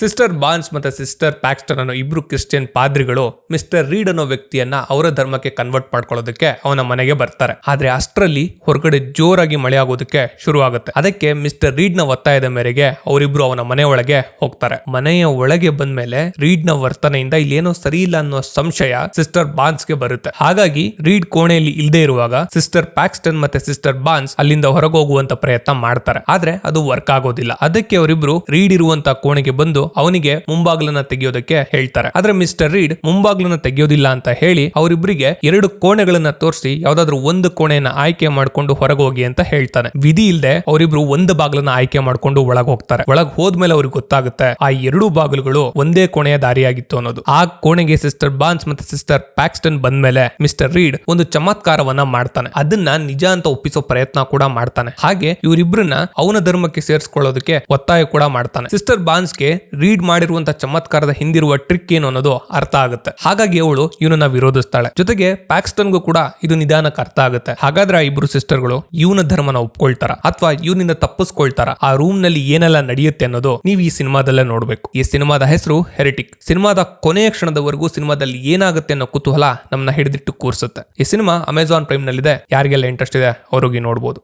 Sister borns ಮತ್ತೆ sister ಪ್ಯಾಕ್ಸ್ಟನ್ ಅನ್ನೋ ಇಬ್ರು ಕ್ರಿಶ್ಚಿಯನ್ ಪಾದ್ರಿಗಳು ಮಿಸ್ಟರ್ ರೀಡ್ ಅನ್ನೋ ವ್ಯಕ್ತಿಯನ್ನ ಅವರ ಧರ್ಮಕ್ಕೆ ಕನ್ವರ್ಟ್ ಮಾಡ್ಕೊಳ್ಳೋದಕ್ಕೆ ಅವನ ಮನೆಗೆ ಬರ್ತಾರೆ. ಆದ್ರೆ ಅಷ್ಟರಲ್ಲಿ ಹೊರಗಡೆ ಜೋರಾಗಿ ಮಳೆ ಆಗೋದಕ್ಕೆ ಶುರು ಆಗುತ್ತೆ. ಅದಕ್ಕೆ ಮಿಸ್ಟರ್ ರೀಡ್ ನ ಒತ್ತಾಯದ ಮೇರೆಗೆ ಅವರಿಬ್ರು ಅವನ ಮನೆ ಒಳಗೆ ಹೋಗ್ತಾರೆ. ಮನೆಯ ಒಳಗೆ ಬಂದ್ಮೇಲೆ ರೀಡ್ ನ ವರ್ತನೆಯಿಂದ ಇಲ್ಲೇನೋ ಸರಿ ಇಲ್ಲ ಅನ್ನೋ ಸಂಶಯ ಸಿಸ್ಟರ್ ಬಾರ್ನ್ಸ್ ಗೆ ಬರುತ್ತೆ. ಹಾಗಾಗಿ ರೀಡ್ ಕೋಣೆಯಲ್ಲಿ ಇಲ್ಲದೆ ಇರುವಾಗ ಸಿಸ್ಟರ್ ಪ್ಯಾಕ್ಸ್ಟನ್ ಮತ್ತೆ ಸಿಸ್ಟರ್ ಬಾರ್ನ್ಸ್ ಅಲ್ಲಿಂದ ಹೊರಗೆ ಹೋಗುವಂತ ಪ್ರಯತ್ನ ಮಾಡ್ತಾರೆ. ಆದ್ರೆ ಅದು ವರ್ಕ್ ಆಗೋದಿಲ್ಲ. ಅದಕ್ಕೆ ಅವರಿಬ್ರು ರೀಡ್ ಇರುವಂತ ಕೋಣೆಗೆ ಬಂದು ಅವನಿಗೆ ಮುಂಬಾಗ್ಲನ್ನ ತೆಗೆಯೋದಕ್ಕೆ ಹೇಳ್ತಾರೆ. ಆದ್ರೆ ಮಿಸ್ಟರ್ ರೀಡ್ ಮುಂಬಾಗ್ಲನ್ನ ತೆಗೆಯೋದಿಲ್ಲ ಅಂತ ಹೇಳಿ ಅವರಿಬ್ಬರಿಗೆ 2 ಕೋಣೆಗಳನ್ನ ತೋರಿಸಿ ಯಾವ್ದಾದ್ರು ಒಂದು ಕೋಣೆಯನ್ನ ಆಯ್ಕೆ ಮಾಡ್ಕೊಂಡು ಹೊರಗೆ ಹೋಗಿ ಅಂತ ಹೇಳ್ತಾನೆ. ವಿಧಿ ಇಲ್ಲದೆ ಅವರಿಬ್ರು ಒಂದು ಬಾಗ್ಲನ್ನ ಆಯ್ಕೆ ಮಾಡ್ಕೊಂಡು ಒಳಗ್ ಹೋಗ್ತಾರೆ. ಒಳಗ್ ಹೋದ್ಮೇಲೆ ಅವ್ರಿಗೆ ಗೊತ್ತಾಗುತ್ತೆ ಆ 2 ಬಾಗಿಲುಗಳು ಒಂದೇ ಕೋಣೆಯ ದಾರಿಯಾಗಿತ್ತು ಅನ್ನೋದು. ಆ ಕೋಣೆಗೆ ಸಿಸ್ಟರ್ ಬಾರ್ನ್ಸ್ ಮತ್ತೆ ಸಿಸ್ಟರ್ ಪ್ಯಾಕ್ಸ್ಟನ್ ಬಂದ್ಮೇಲೆ ಮಿಸ್ಟರ್ ರೀಡ್ ಒಂದು ಚಮತ್ಕಾರವನ್ನ ಮಾಡ್ತಾನೆ. ಅದನ್ನ ನಿಜ ಅಂತ ಒಪ್ಪಿಸೋ ಪ್ರಯತ್ನ ಕೂಡ ಮಾಡ್ತಾನೆ. ಹಾಗೆ ಇವರಿಬ್ರನ್ನ ಅವನ ಧರ್ಮಕ್ಕೆ ಸೇರಿಸ್ಕೊಳ್ಳೋದಕ್ಕೆ ಒತ್ತಾಯ ಕೂಡ ಮಾಡ್ತಾನೆ. ಸಿಸ್ಟರ್ ಬಾರ್ನ್ಸ್ಗೆ ರೀಡ್ ಮಾಡಿರುವಂತ ಚಮತ್ಕಾರದ ಹಿಂದಿರುವ ಟ್ರಿಕ್ ಏನು ಅನ್ನೋದು ಅರ್ಥ ಆಗುತ್ತೆ. ಹಾಗಾಗಿ ಅವಳು ಇವನನ್ನ ವಿರೋಧಿಸ್ತಾಳೆ. ಜೊತೆಗೆ ಪ್ಯಾಕ್ಸ್ಟನ್ಗೂ ಕೂಡ ಇದು ನಿಧಾನಕ್ಕೆ ಅರ್ಥ ಆಗುತ್ತೆ. ಹಾಗಾದ್ರೆ ಆ ಇಬ್ರು ಸಿಸ್ಟರ್ಗಳು ಇವನ ಧರ್ಮನ ಒಪ್ಕೊಳ್ತಾರ ಅಥವಾ ಇವನಿಂದ ತಪ್ಪಿಸ್ಕೊಳ್ತಾರ? ಆ ರೂಮ್ ನಲ್ಲಿ ಏನೆಲ್ಲ ನಡೆಯುತ್ತೆ ಅನ್ನೋದು ನೀವು ಈ ಸಿನಿಮಾದಲ್ಲೇ ನೋಡ್ಬೇಕು. ಈ ಸಿನಿಮಾದ ಹೆಸರು ಹೆರಿಟಿಕ್. ಸಿನಿಮಾದ ಕೊನೆಯ ಕ್ಷಣದವರೆಗೂ ಸಿನಿಮಾದಲ್ಲಿ ಏನಾಗುತ್ತೆ ಅನ್ನೋ ಕುತೂಹಲ ನಮ್ಮನ್ನ ಹಿಡಿದಿಟ್ಟು ಕೂರಿಸುತ್ತೆ. ಈ ಸಿನಿಮಾ ಅಮೆಜಾನ್ ಪ್ರೈಮ್ ನಲ್ಲಿದೆ. ಯಾರಿಗೆಲ್ಲ ಇಂಟ್ರೆಸ್ಟ್ ಇದೆ ಅವರಿಗೆ ನೋಡಬಹುದು.